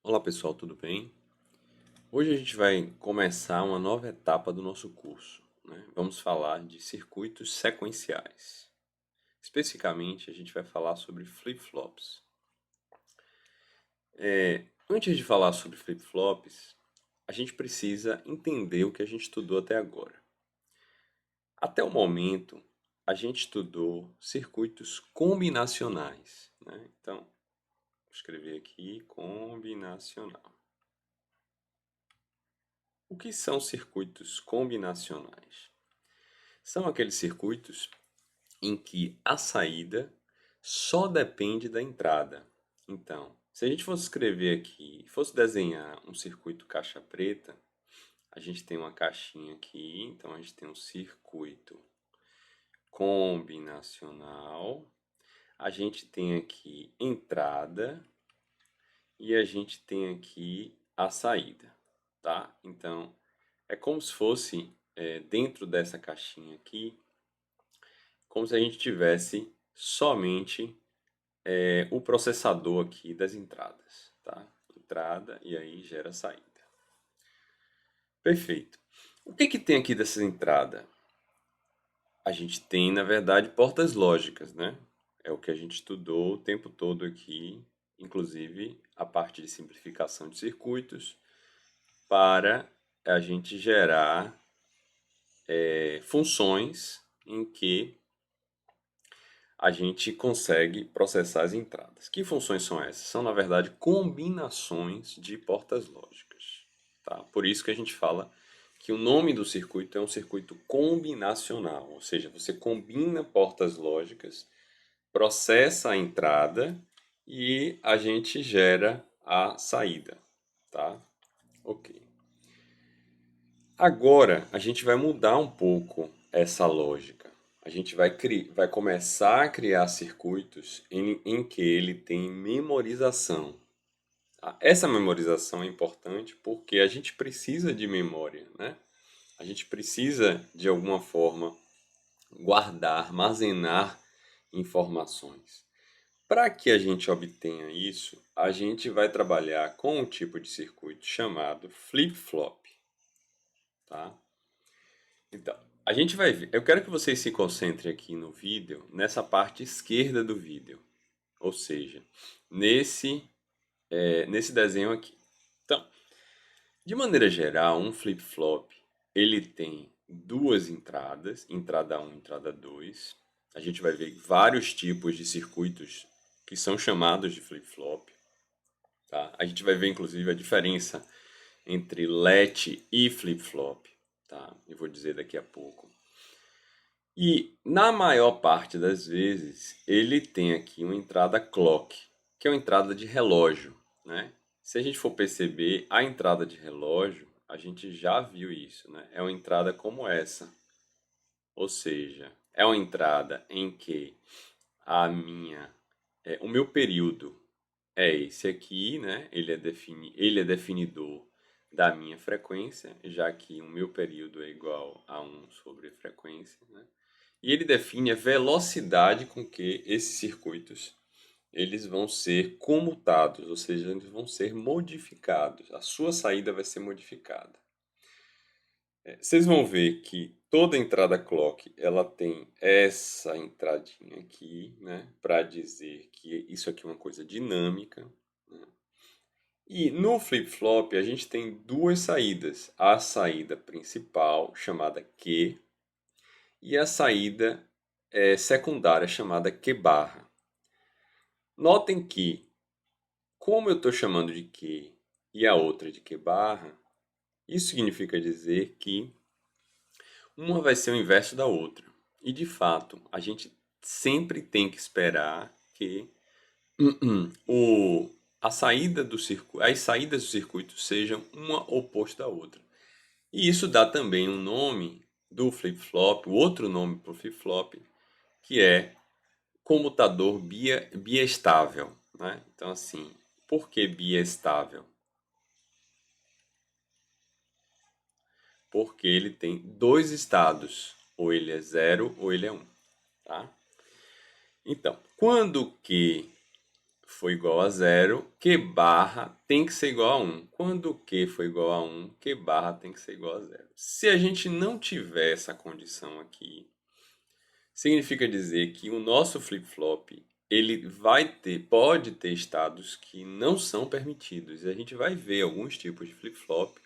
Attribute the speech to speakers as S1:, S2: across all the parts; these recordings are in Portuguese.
S1: Olá pessoal, tudo bem? Hoje a gente vai começar uma nova etapa do nosso curso, né? Vamos falar de circuitos sequenciais. Especificamente, a gente vai falar sobre flip-flops. Antes de falar sobre flip-flops, a gente precisa entender o que a gente estudou até agora. Até o momento, a gente estudou circuitos combinacionais, né? Então, vou escrever aqui combinacional. O que são circuitos combinacionais? São aqueles circuitos em que a saída só depende da entrada. Então, se a gente fosse escrever aqui, fosse desenhar um circuito caixa preta, a gente tem uma caixinha aqui, então a gente tem um circuito combinacional, a gente tem aqui entrada e a gente tem aqui a saída, tá? Então, é como se fosse dentro dessa caixinha aqui, como se a gente tivesse somente o processador aqui das entradas, tá? Entrada e aí gera saída. Perfeito. O que que tem aqui dessa entrada? A gente tem, na verdade, portas lógicas, né? É o que a gente estudou o tempo todo aqui, inclusive a parte de simplificação de circuitos, para a gente gerar funções em que a gente consegue processar as entradas. Que funções são essas? São, na verdade, combinações de portas lógicas. Tá? Por isso que a gente fala que o nome do circuito é um circuito combinacional, ou seja, você combina portas lógicas, processa a entrada e a gente gera a saída. Tá? Ok. Agora a gente vai mudar um pouco essa lógica. A gente vai começar a criar circuitos em que ele tem memorização. Tá? Essa memorização é importante porque a gente precisa de memória, né? A gente precisa, de alguma forma, guardar, armazenar informações. Para que a gente obtenha isso, a gente vai trabalhar com um tipo de circuito chamado flip-flop. Tá? Então, a gente vai ver. Eu quero que vocês se concentrem aqui no vídeo, nessa parte esquerda do vídeo. Ou seja, nesse desenho aqui. Então, de maneira geral, um flip-flop, ele tem duas entradas, entrada 1 e entrada 2. A gente vai ver vários tipos de circuitos que são chamados de flip-flop. Tá? A gente vai ver, inclusive, a diferença entre latch e flip-flop. Tá? Eu vou dizer daqui a pouco. E na maior parte das vezes, ele tem aqui uma entrada clock, que é uma entrada de relógio, né? Se a gente for perceber a entrada de relógio, a gente já viu isso, né? É uma entrada como essa. Ou seja, é uma entrada em que o meu período é esse aqui, né? Ele é definidor da minha frequência, já que o meu período é igual a 1 sobre a frequência, né? E ele define a velocidade com que esses circuitos eles vão ser comutados, ou seja, eles vão ser modificados. A sua saída vai ser modificada. Vocês vão ver que toda entrada clock ela tem essa entradinha aqui, né, para dizer que isso aqui é uma coisa dinâmica, né? E no flip-flop a gente tem duas saídas: a saída principal chamada Q e a saída secundária chamada Q barra. Notem que, como eu estou chamando de Q e a outra de Q barra, isso significa dizer que uma vai ser o inverso da outra. E de fato, a gente sempre tem que esperar que a saída do circuito, as saídas do circuito sejam uma oposta à outra. E isso dá também um nome do flip-flop, o outro nome para o flip-flop, que é comutador biestável, né? Então, assim, por que biestável? Porque ele tem dois estados, ou ele é 0 ou ele é 1, tá? Então, quando que for igual a zero, Q barra tem que ser igual a 1. Quando Q for igual a 1, Q barra tem que ser igual a zero. Se a gente não tiver essa condição aqui, significa dizer que o nosso flip-flop ele pode ter estados que não são permitidos. E a gente vai ver alguns tipos de flip-flop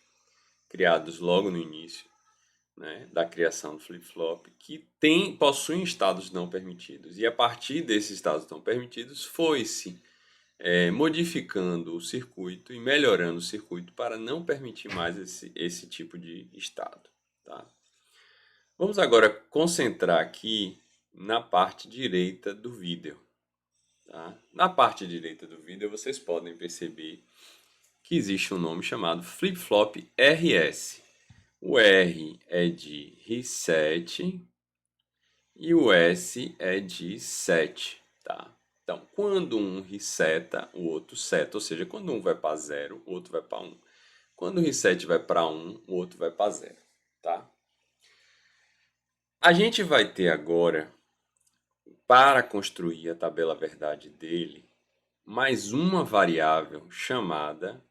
S1: criados logo no início, né, da criação do flip-flop, que possuem estados não permitidos. E a partir desses estados não permitidos, foi-se modificando o circuito e melhorando o circuito para não permitir mais esse tipo de estado. Tá? Vamos agora concentrar aqui na parte direita do vídeo. Tá? Na parte direita do vídeo, vocês podem perceber que existe um nome chamado flip-flop RS. O R é de reset e o S é de set. Tá? Então, quando um reseta, o outro seta. Ou seja, quando um vai para 0, o outro vai para 1. Quando o reset vai para 1, o outro vai para 0. Tá? A gente vai ter agora, para construir a tabela verdade dele, mais uma variável chamada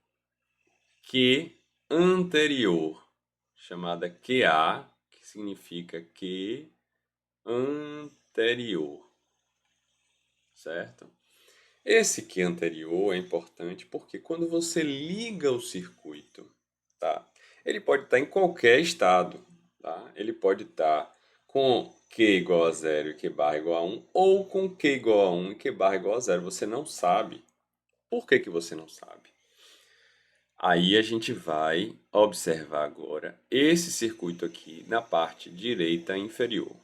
S1: Q anterior, chamada QA, que significa Q anterior, certo? Esse Q anterior é importante porque quando você liga o circuito, tá? Ele pode estar em qualquer estado, tá? Ele pode estar com Q igual a 0 e Q barra igual a 1, ou com Q igual a 1 e Q barra igual a 0. Você não sabe. Por que você não sabe? Aí a gente vai observar agora esse circuito aqui na parte direita inferior.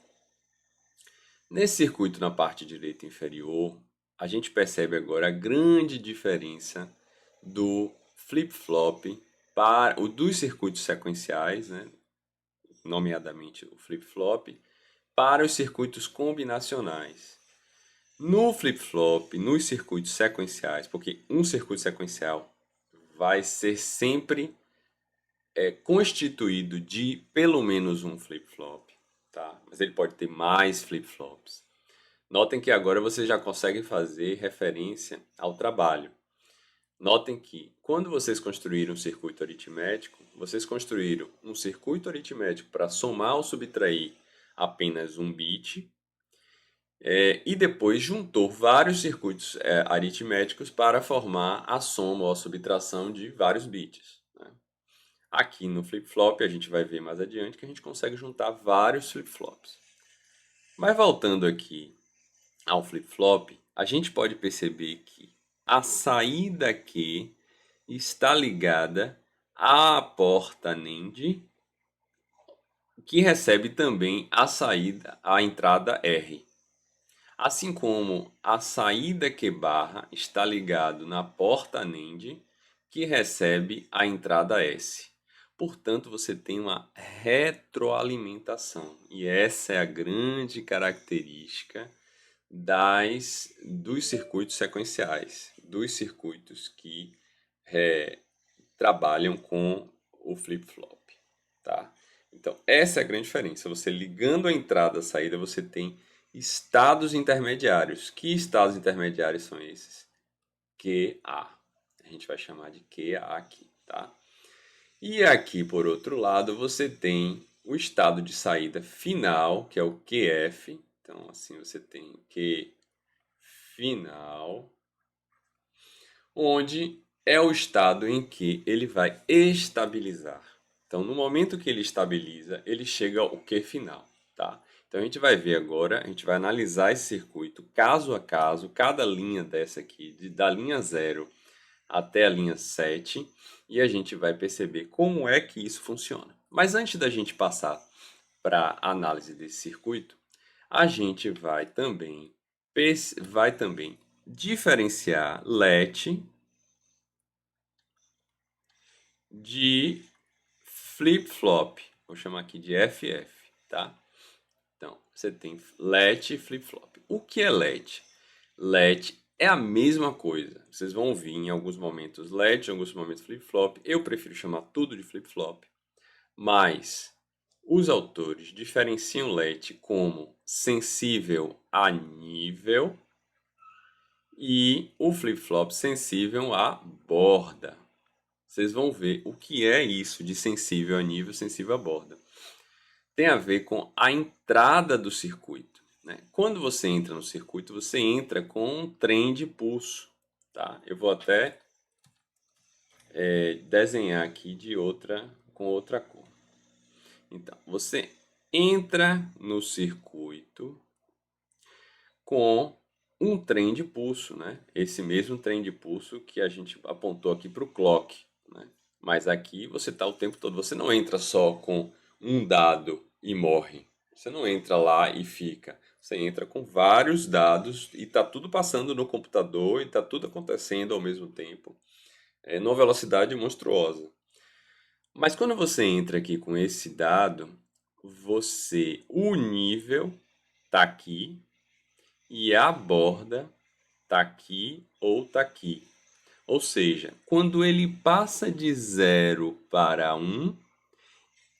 S1: Nesse circuito na parte direita inferior, a gente percebe agora a grande diferença do flip-flop dos circuitos sequenciais, né? Nomeadamente o flip-flop, para os circuitos combinacionais. No flip-flop, nos circuitos sequenciais, porque um circuito sequencial vai ser sempre constituído de pelo menos um flip-flop, tá? Mas ele pode ter mais flip-flops. Notem que agora vocês já conseguem fazer referência ao trabalho. Notem que quando vocês construíram um circuito aritmético, vocês construíram um circuito aritmético para somar ou subtrair apenas um bit, e depois juntou vários circuitos aritméticos para formar a soma ou a subtração de vários bits. Né? Aqui no flip-flop, a gente vai ver mais adiante que a gente consegue juntar vários flip-flops. Mas voltando aqui ao flip-flop, a gente pode perceber que a saída Q está ligada à porta NAND, que recebe também a entrada R. Assim como a saída Q barra está ligado na porta NAND, que recebe a entrada S. Portanto, você tem uma retroalimentação. E essa é a grande característica dos circuitos sequenciais, dos circuitos que trabalham com o flip-flop. Tá? Então, essa é a grande diferença. Você ligando a entrada e a saída, você tem estados intermediários. Que estados intermediários são esses? QA. A gente vai chamar de QA aqui, tá? E aqui, por outro lado, você tem o estado de saída final, que é o QF. Então, assim, você tem Q final, onde é o estado em que ele vai estabilizar. Então, no momento que ele estabiliza, ele chega ao Q final, tá? Então, a gente vai ver agora, a gente vai analisar esse circuito caso a caso, cada linha dessa aqui, da linha 0 até a linha 7, e a gente vai perceber como é que isso funciona. Mas antes da gente passar para a análise desse circuito, a gente vai também diferenciar LET de flip-flop. Vou chamar aqui de FF, tá? Então, você tem LET e flip-flop. O que é LET? LET é a mesma coisa. Vocês vão ouvir em alguns momentos LET, em alguns momentos flip-flop. Eu prefiro chamar tudo de flip-flop. Mas os autores diferenciam LET como sensível a nível e o flip-flop sensível à borda. Vocês vão ver o que é isso de sensível a nível, sensível à borda. Tem a ver com a entrada do circuito, né? Quando você entra no circuito, você entra com um trem de pulso, tá? Eu vou até desenhar aqui com outra cor. Então, você entra no circuito com um trem de pulso, né? Esse mesmo trem de pulso que a gente apontou aqui para o clock, né? Mas aqui você está o tempo todo, você não entra só com um dado e morre. Você não entra lá e fica. Você entra com vários dados e está tudo passando no computador e está tudo acontecendo ao mesmo tempo, numa velocidade monstruosa. Mas quando você entra aqui com esse dado, o nível está aqui e a borda tá aqui ou tá aqui. Ou seja, quando ele passa de 0 para 1,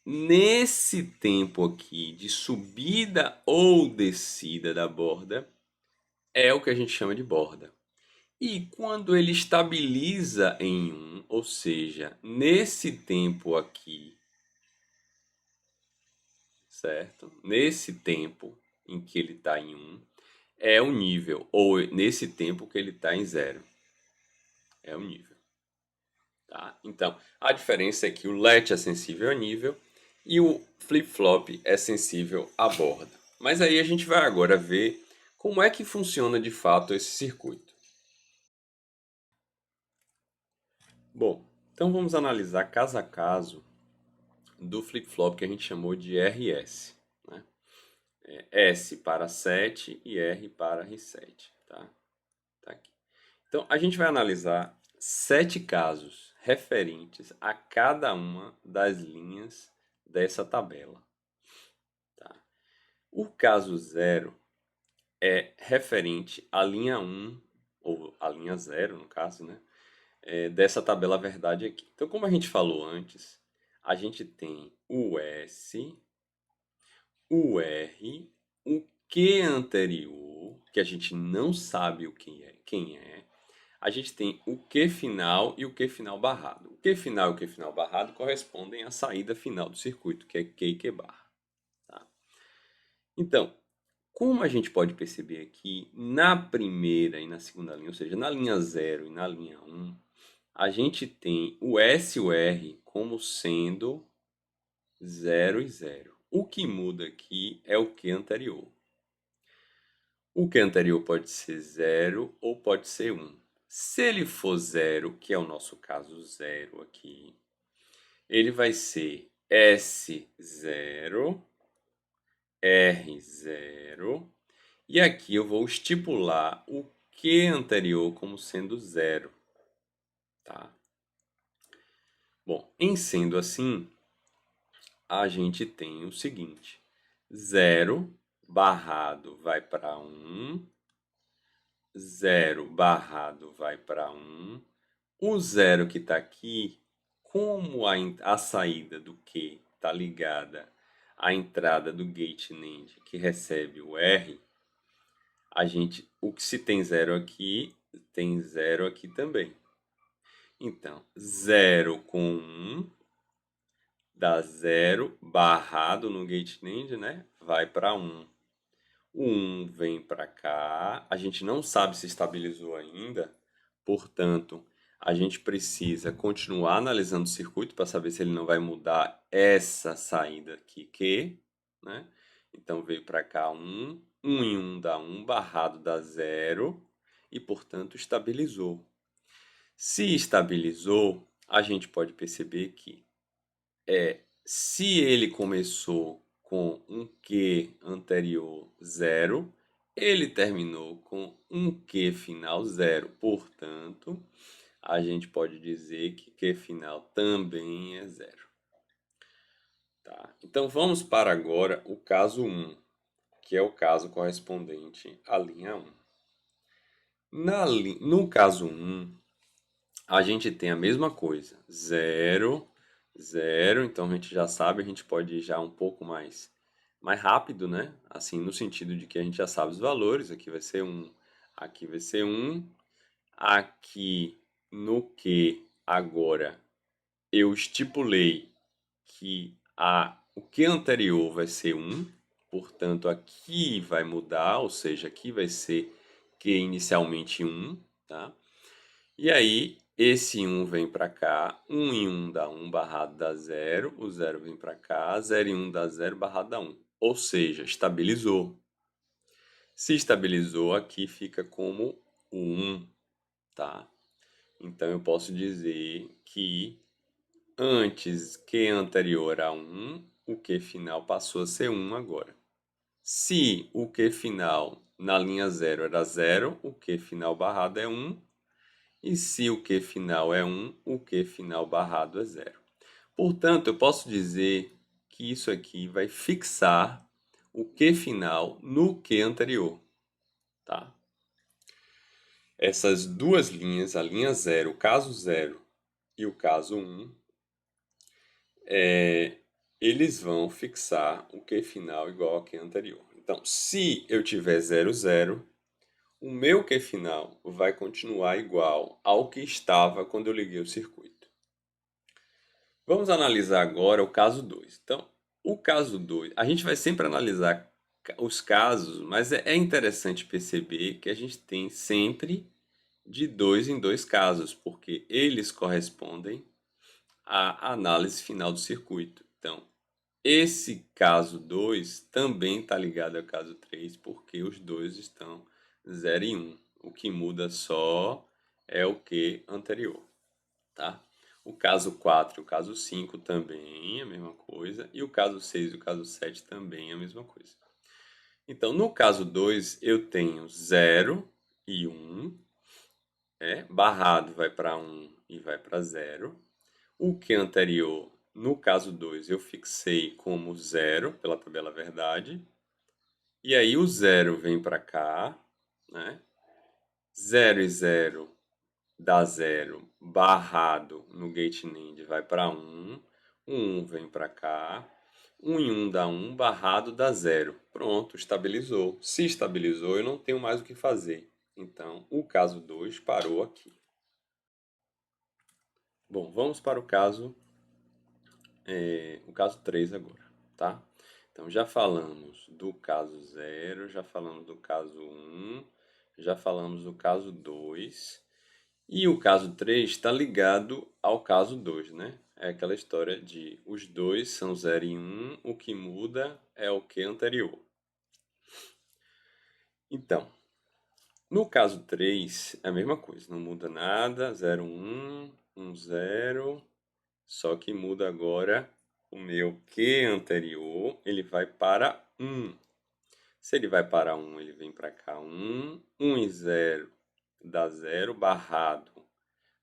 S1: nesse tempo aqui de subida ou descida da borda, é o que a gente chama de borda. E quando ele estabiliza em 1, ou seja, nesse tempo aqui, certo? Nesse tempo em que ele está em 1, é o nível, ou nesse tempo que ele está em 0, é o nível. Tá? Então, a diferença é que o latch é sensível a nível e o flip-flop é sensível à borda. Mas aí a gente vai agora ver como é que funciona de fato esse circuito. Bom, então vamos analisar caso a caso do flip-flop que a gente chamou de RS. Né? S para 7 e R para R7. Tá? Tá aqui. Então, a gente vai analisar 7 casos referentes a cada uma das linhas dessa tabela. Tá? O caso 0 é referente à linha 1, ou à linha 0, no caso, né? Dessa tabela verdade aqui. Então, como a gente falou antes, a gente tem o S, o R, o Q anterior, que a gente não sabe quem é. A gente tem o Q final e o Q final barrado. O Q final e o Q final barrado correspondem à saída final do circuito, que é Q e Q barra. Tá? Então, como a gente pode perceber aqui, na primeira e na segunda linha, ou seja, na linha 0 e na linha 1, a gente tem o S e o R como sendo 0 e 0. O que muda aqui é o Q anterior. O Q anterior pode ser 0 ou pode ser 1. Se ele for 0, que é o nosso caso 0 aqui, ele vai ser S0, R0, e aqui eu vou estipular o Q anterior como sendo 0. Tá? Bom, em sendo assim, a gente tem o seguinte: 0 barrado vai para 1, 0 barrado vai para 1. O 0 que está aqui, como a saída do Q está ligada à entrada do gate NAND que recebe o R, o que se tem 0 aqui, tem 0 aqui também. Então, 0 com 1 dá 0, barrado no gate NAND, né? Vai para 1. O 1 vem para cá. A gente não sabe se estabilizou ainda, portanto, a gente precisa continuar analisando o circuito para saber se ele não vai mudar essa saída aqui, Q, né? Então, veio para cá 1, 1 em 1 dá 1, barrado dá 0 e, portanto, estabilizou. Se estabilizou, a gente pode perceber que se ele começou com um Q anterior 0, ele terminou com um Q final 0. Portanto, a gente pode dizer que Q final também é 0. Tá? Então, vamos para agora o caso 1, que é o caso correspondente à linha 1. No caso 1, a gente tem a mesma coisa, 0, 0, então a gente já sabe, a gente pode ir já um pouco mais rápido, né? Assim, no sentido de que a gente já sabe os valores, aqui vai ser 1, aqui vai ser 1. Aqui no Q, agora, eu estipulei que o Q anterior vai ser 1. Portanto, aqui vai mudar, ou seja, aqui vai ser Q inicialmente 1, tá? E aí, esse 1 vem para cá, 1 em 1 dá 1, barrado dá 0, o 0 vem para cá, 0 em 1 dá 0, barrado dá 1. Ou seja, estabilizou. Se estabilizou, aqui fica como o 1, tá? Então, eu posso dizer que antes Q anterior a 1, o Q final passou a ser 1 agora. Se o Q final na linha 0 era 0, o Q final barrado é 1. E se o Q final é 1, o Q final barrado é 0. Portanto, eu posso dizer que isso aqui vai fixar o Q final no Q anterior, tá? Essas duas linhas, a linha 0, o caso 0 e o caso 1, eles vão fixar o Q final igual ao Q anterior. Então, se eu tiver 0, 0, o meu Q final vai continuar igual ao que estava quando eu liguei o circuito. Vamos analisar agora o caso 2. Então, o caso 2, a gente vai sempre analisar os casos, mas é interessante perceber que a gente tem sempre de 2 em 2 casos, porque eles correspondem à análise final do circuito. Então, esse caso 2 também está ligado ao caso 3, porque os dois estão 0 e 1. O que muda só é o que anterior, tá? O caso 4 e o caso 5 também é a mesma coisa, e o caso 6 e o caso 7 também é a mesma coisa. Então, no caso 2, eu tenho 0 e 1, barrado vai para 1 e vai para 0. O que anterior, no caso 2, eu fixei como 0 pela tabela verdade. E aí o 0 vem para cá, né? 0 e 0 dá 0, barrado no gate NAND vai para 1. O 1 vem para cá. 1 em 1 dá 1, barrado dá 0. Pronto, estabilizou. Se estabilizou, eu não tenho mais o que fazer. Então, o caso 2 parou aqui. Bom, vamos para o caso 3 agora, tá? Então, já falamos do caso 0, já falamos do caso 1, já falamos do caso 2. E o caso 3 está ligado ao caso 2, né? É aquela história de os dois são 0 e 1, o que muda é o que anterior. Então, no caso 3, é a mesma coisa, não muda nada, 0, 1, 1, 0, só que muda agora o meu Q anterior, ele vai para 1. Se ele vai para 1, ele vem para cá 1. 1 e 0 dá 0, barrado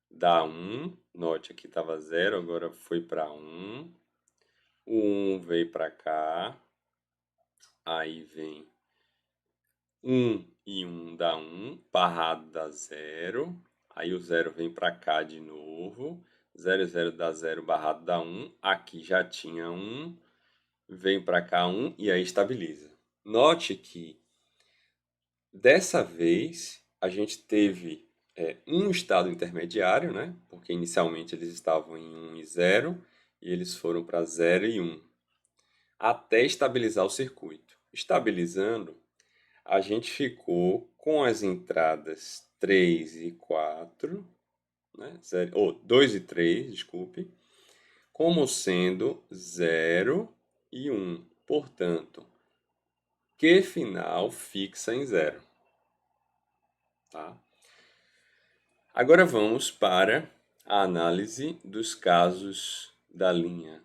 S1: dá 1. Note aqui estava 0, agora foi para 1. O 1 veio para cá. Aí vem 1 e 1 dá 1. Barrado dá 0. Aí o 0 vem para cá de novo. 0 e 0 dá 0, barrado dá 1. Aqui já tinha 1. Vem para cá 1 e aí estabiliza. Note que dessa vez a gente teve um estado intermediário, né? Porque inicialmente eles estavam em 1 e 0 e eles foram para 0 e 1, até estabilizar o circuito. Estabilizando, a gente ficou com as entradas 3 e 4, né? 2 e 3, desculpe, como sendo 0 e 1. Portanto, Q final fixa em 0. Tá? Agora vamos para a análise dos casos da linha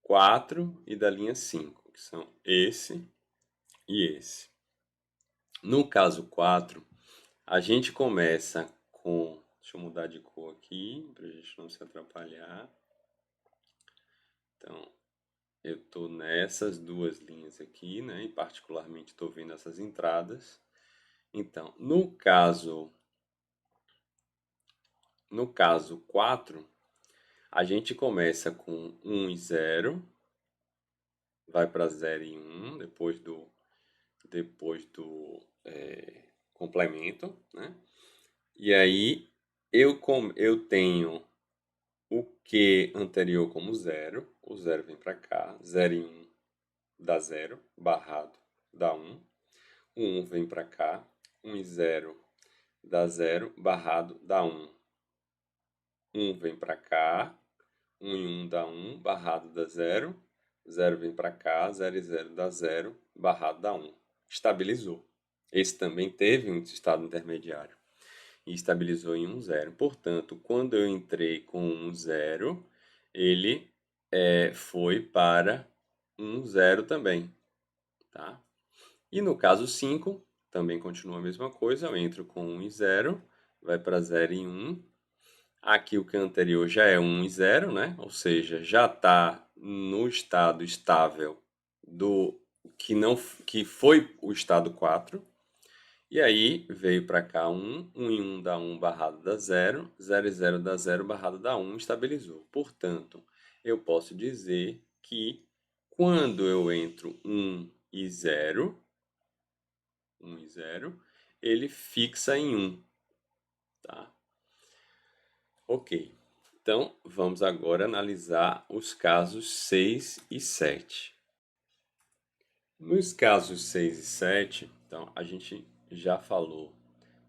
S1: 4 e da linha 5, que são esse e esse. No caso 4, a gente começa com... Deixa eu mudar de cor aqui, para a gente não se atrapalhar. Então, eu estou nessas duas linhas aqui, né? E particularmente estou vendo essas entradas. Então, no caso 4, a gente começa com 1 e 0, vai para 0 e 1, depois do complemento, né? E aí eu tenho o Q anterior como zero, o zero vem para cá, 0 e 1 dá 0, barrado dá 1, o 1 vem para cá, 1 e 0 dá 0, barrado dá 1. 1 vem para cá, 1 e 1 dá 1, barrado dá 0, 0 vem para cá, 0 e 0 dá 0, barrado dá 1. Estabilizou. Esse também teve um estado intermediário e estabilizou em 1, 0. Portanto, quando eu entrei com 1, 0, ele foi para 1, 0 também. Tá? E no caso 5, também continua a mesma coisa. Eu entro com 1 e 0, vai para 0 e 1. Aqui o que é anterior já é 1 e 0, né? Ou seja, já está no estado estável do que foi o estado 4. E aí veio para cá 1, 1 e 1 dá 1, barrado dá 0, 0 e 0 dá 0, barrado dá 1, estabilizou. Portanto, eu posso dizer que quando eu entro 1 e 0, 1 e 0, ele fixa em 1, tá? Ok. Então, vamos agora analisar os casos 6 e 7. Nos casos 6 e 7, então, a gente já falou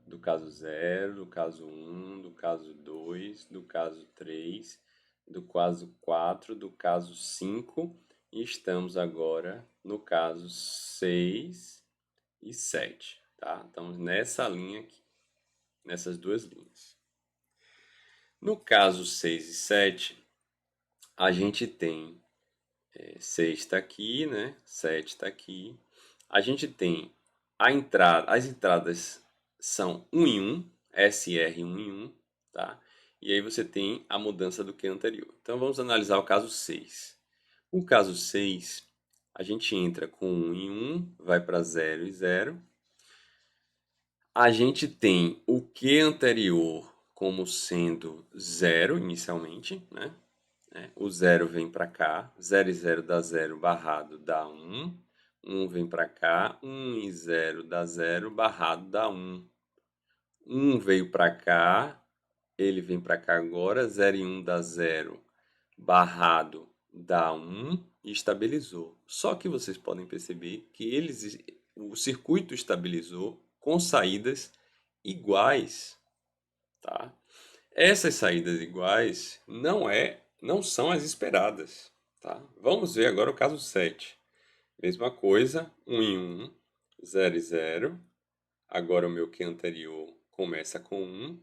S1: do caso 0, do caso 1, do caso 2, do caso 3, do caso 4, do caso 5 e estamos agora no caso 6 e 7, tá? Estamos nessa linha aqui, nessas duas linhas. No caso 6 e 7, a gente tem 6 está aqui, né? 7 está aqui. A gente tem as entradas são 1 em 1, SR 1 em 1, tá? E aí você tem a mudança do que anterior. Então vamos analisar o caso 6. O caso 6, a gente entra com 1 em 1, vai para 0 e 0. A gente tem o que anterior como sendo 0 inicialmente, né? O 0 vem para cá, 0 e 0 dá 0, barrado dá 1. 1 vem para cá, 1 e 0 dá 0, barrado dá 1. 1 veio para cá, ele vem para cá agora, 0 e 1 dá 0, barrado dá 1 e estabilizou. Só que vocês podem perceber que o circuito estabilizou com saídas iguais, tá? Essas saídas iguais não são as esperadas, tá? Vamos ver agora o caso 7. Mesma coisa, 1 em 1, 0 e 0. Agora o meu que anterior começa com 1.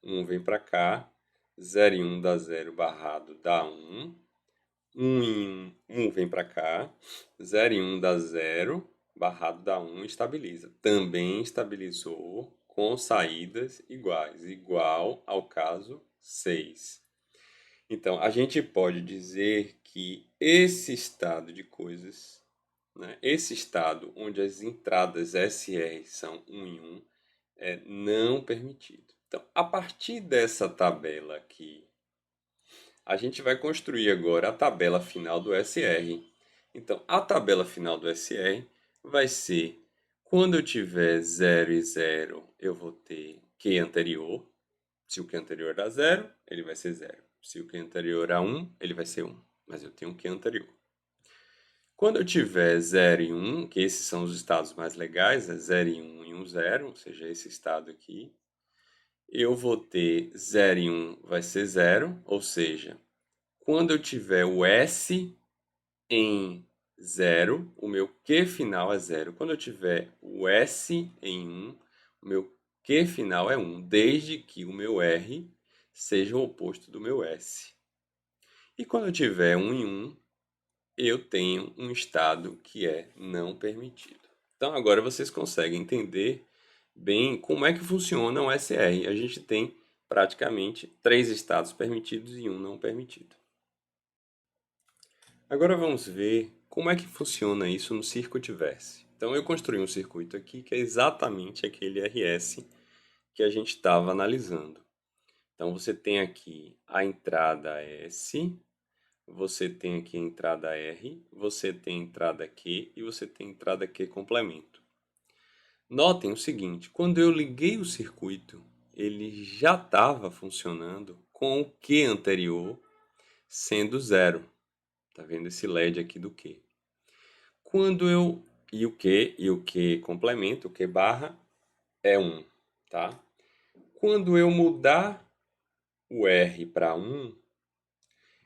S1: 1 vem para cá, 0 e 1 dá 0, barrado dá 1. 1 em 1 vem para cá, 0 e 1 dá 0, barrado dá 1, estabiliza. Também estabilizou com saídas iguais, igual ao caso 6. Então, a gente pode dizer que esse estado de coisas, né, esse estado onde as entradas SR são 1 em 1, é não permitido. Então, a partir dessa tabela aqui, a gente vai construir agora a tabela final do SR. Então, a tabela final do SR vai ser, quando eu tiver 0 e 0, eu vou ter Q anterior. Se o Q anterior dá 0, ele vai ser 0. Se o Q anterior a 1, ele vai ser 1. Mas eu tenho um Q anterior. Quando eu tiver 0 e 1, que esses são os estados mais legais, é 0 e 1 e 1, 0, ou seja, esse estado aqui, eu vou ter 0 e 1 vai ser 0, ou seja, quando eu tiver o S em 0, o meu Q final é 0. Quando eu tiver o S em 1, o meu Q final é 1, desde que o meu R seja o oposto do meu S. E quando eu tiver 1 em 1, eu tenho um estado que é não permitido. Então agora vocês conseguem entender bem como é que funciona o SR. A gente tem praticamente 3 estados permitidos e um não permitido. Agora vamos ver como é que funciona isso no Circuitverse. Então eu construí um circuito aqui que é exatamente aquele RS que a gente estava analisando. Então você tem aqui a entrada S, você tem aqui a entrada R, você tem a entrada Q e você tem a entrada Q complemento. Notem o seguinte, quando eu liguei o circuito, ele já estava funcionando com o Q anterior sendo zero. Tá vendo esse LED aqui do Q? Quando eu... E o Q complemento, o Q barra é 1, tá? Quando eu mudar o R para 1,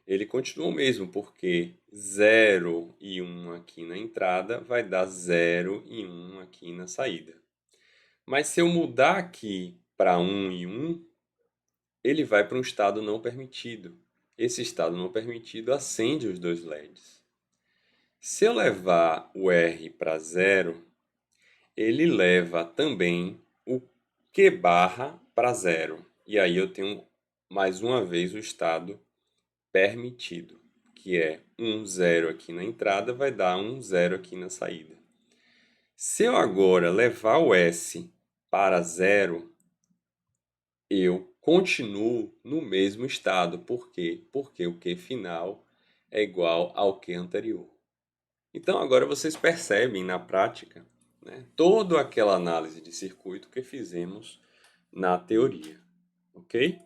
S1: ele continua o mesmo, porque 0 e 1 aqui na entrada vai dar 0 e 1 aqui na saída. Mas se eu mudar aqui para 1 e 1, ele vai para um estado não permitido. Esse estado não permitido acende os dois LEDs. Se eu levar o R para 0, ele leva também o Q barra para 0. E aí eu tenho mais uma vez o estado permitido, que é 1, 0 aqui na entrada, vai dar 1, 0 aqui na saída. Se eu agora levar o S para 0, eu continuo no mesmo estado. Por quê? Porque o Q final é igual ao Q anterior. Então agora vocês percebem na prática, né, toda aquela análise de circuito que fizemos na teoria, ok?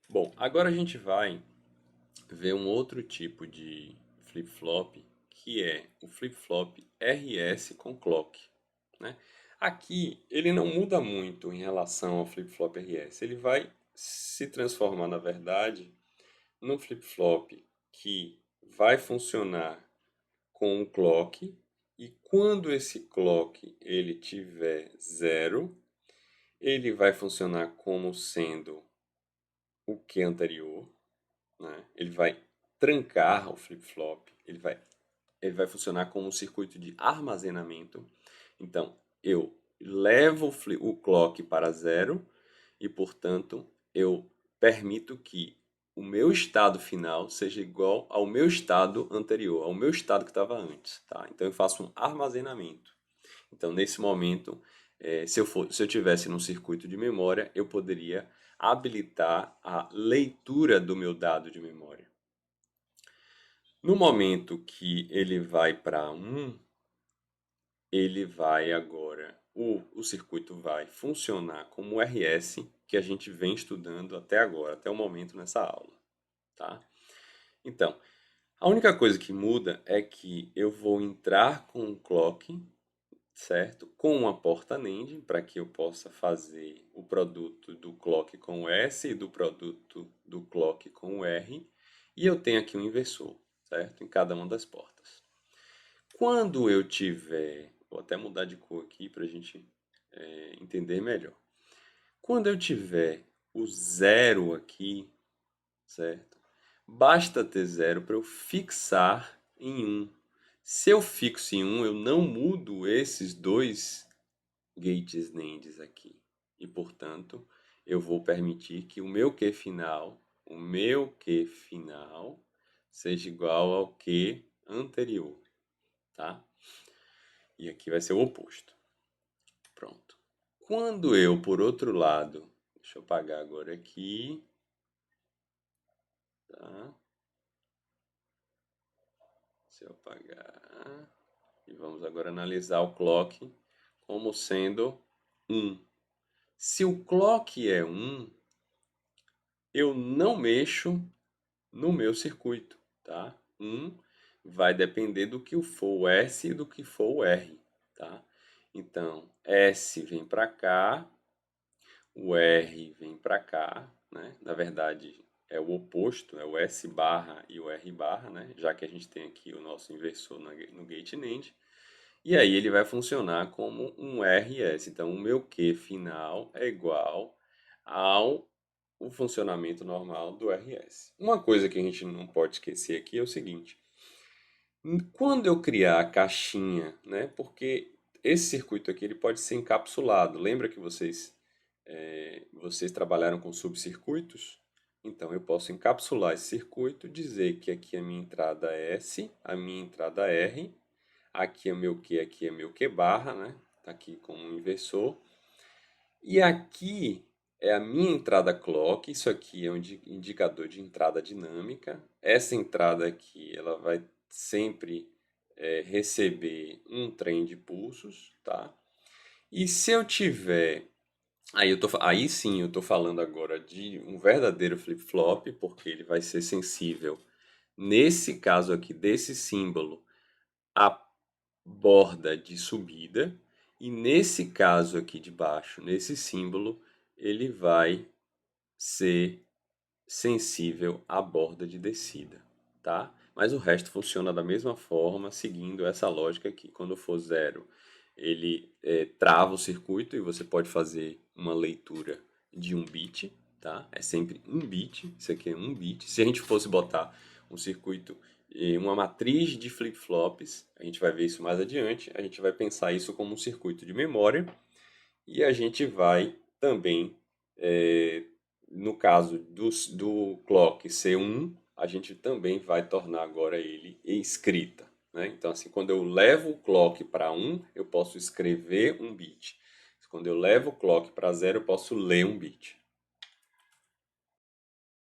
S1: Bom, agora a gente vai ver um outro tipo de flip-flop, que é o flip-flop RS com clock, né? Aqui ele não muda muito em relação ao flip-flop RS, ele vai se transformar, na verdade, num flip-flop que vai funcionar com um clock, e quando esse clock ele tiver zero, ele vai funcionar como sendo o que anterior, né? Ele vai trancar o flip-flop, ele vai funcionar como um circuito de armazenamento. Então, eu levo o clock para zero e, portanto, eu permito que o meu estado final seja igual ao meu estado anterior, ao meu estado que estava antes, tá? Então, eu faço um armazenamento. Então, nesse momento, se eu tivesse num circuito de memória, eu poderia habilitar a leitura do meu dado de memória. No momento que ele vai para 1, ele vai agora, o circuito vai funcionar como o RS que a gente vem estudando até agora, até o momento nessa aula, tá? Então, a única coisa que muda é que eu vou entrar com um clock, certo? Com uma porta NAND, para que eu possa fazer o produto do clock com o S e do produto do clock com o R, e eu tenho aqui um inversor, certo? Em cada uma das portas. Quando eu tiver, vou até mudar de cor aqui para a gente entender melhor. Quando eu tiver o zero aqui, certo? Basta ter zero para eu fixar em 1. Se eu fixo em 1, eu não mudo esses dois gates NANDs aqui. E, portanto, eu vou permitir que o meu Q final seja igual ao Q anterior, tá? E aqui vai ser o oposto. Pronto. Quando eu, por outro lado, deixa eu apagar agora aqui, tá? Se eu apagar, e vamos agora analisar o clock como sendo 1. Se o clock é 1, eu não mexo no meu circuito, tá? 1 vai depender do que for o S e do que for o R, tá? Então, S vem para cá, o R vem para cá, né? Na verdade, é o oposto, é o S barra e o R barra, né? Já que a gente tem aqui o nosso inversor no gate NAND. E aí ele vai funcionar como um RS. Então, o meu Q final é igual ao o funcionamento normal do RS. Uma coisa que a gente não pode esquecer aqui é o seguinte: quando eu criar a caixinha, né? Porque esse circuito aqui ele pode ser encapsulado. Lembra que vocês trabalharam com subcircuitos? Então eu posso encapsular esse circuito, dizer que aqui é a minha entrada S, a minha entrada R, aqui é meu Q, aqui é meu Q barra, né? Tá aqui como um inversor. E aqui é a minha entrada clock, isso aqui é um indicador de entrada dinâmica. Essa entrada aqui, ela vai sempre receber um trem de pulsos, tá? E se eu tiver. Aí sim eu tô falando agora de um verdadeiro flip-flop, porque ele vai ser sensível, nesse caso aqui, desse símbolo, à borda de subida. E nesse caso aqui de baixo, nesse símbolo, ele vai ser sensível à borda de descida, tá? Mas o resto funciona da mesma forma, seguindo essa lógica aqui. Quando for zero, ele trava o circuito e você pode fazer uma leitura de um bit, tá? É sempre um bit, isso aqui é um bit. Se a gente fosse botar um circuito, uma matriz de flip-flops, a gente vai ver isso mais adiante, a gente vai pensar isso como um circuito de memória e a gente vai também, é, no caso do clock ser 1, a gente também vai tornar agora ele escrita, né? Então, assim, quando eu levo o clock para 1, eu posso escrever um bit. Quando eu levo o clock para 0, eu posso ler um bit.